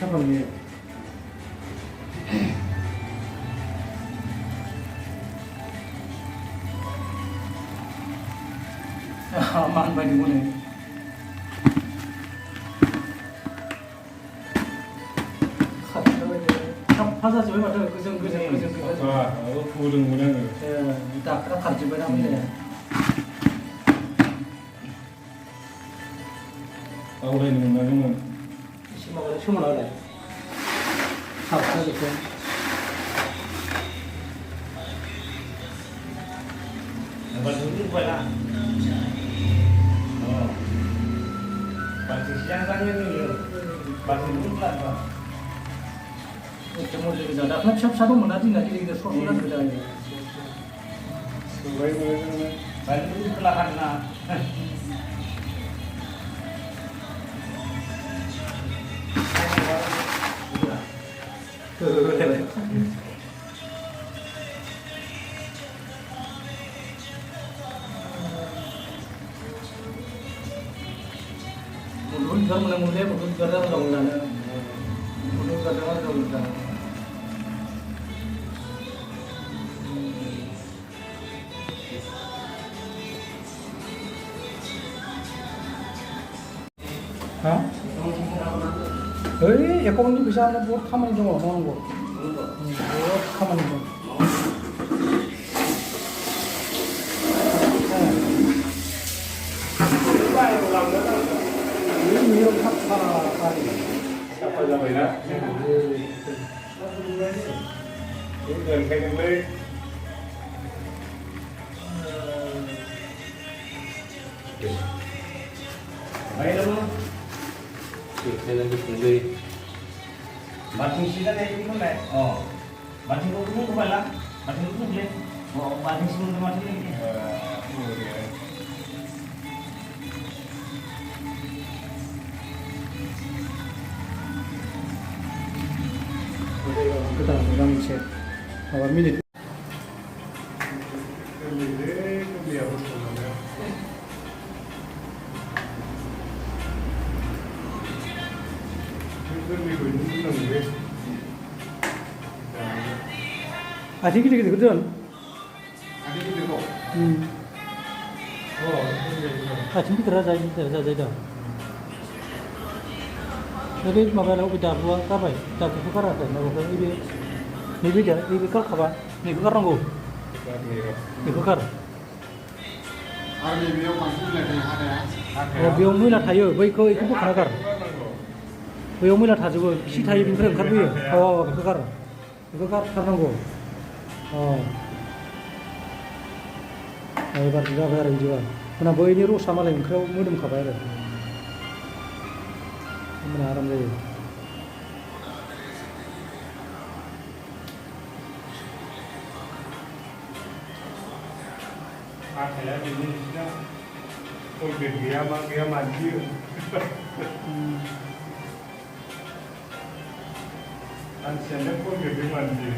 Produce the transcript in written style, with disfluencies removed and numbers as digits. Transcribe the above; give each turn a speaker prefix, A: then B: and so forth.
A: 잠깐만요. 만 많이 보네. 파사지 왜 맞아? 그정.
B: 아, 부른 모양을.
A: 예, 딱 가르쳐 봐 하면
B: 아우라 있는 모양은
A: 심하고 심으라래. 사업하겠죠.
C: Bạn đứng vậy là bạn chỉ đang ra như nhiều bạn thì đúng là
A: 정말 저기 나 그냥 샵 사도 못 하지 나 이게 소소나 그러다 이제.
C: bạn đúng là hành là
A: 물론 그러면 물에 물론 그러다가 나오잖아요. 물론 그러다가 나오잖아요. hả? Đấy, ya kau ni bisa nak buat kaman itu mau buat. Buat kaman itu. Ini nhiều thắp pha kali.
B: Apa yang benar? Ini kayak gini.
C: mấy đúng không?
D: Đây là cái phần gì?
C: Bạn thì xin ra đây cái con này. Bạn thì cũng không phải lắm. Bạn thì cũng lên. Bạn thì xin bạn thì lên.
A: 그다음 그다음 이제 미니 되게 그런 지금 들어가자 여기 막아라 우리 다 부아 까봐 다 그거 깔아야 돼 너 이게 깔아봐 이거 깔는 거 이거 깔아 बेयाव मैला थायो बैखौ बेखौ बोखाना गार बैयाव मैला थाजोबो खि थायो बेनिफ्राय ओंखारबोयो बेखौ गारथारनांगौ एबार जाबाय आरो बिदिबा होना बैनि रसा मालाय ओंख्रियाव मोदोमखाबाय आरो होमबाना आराम जायो
B: Akhirnya ini sudah udah dia maju. Ansianya pun gede maju.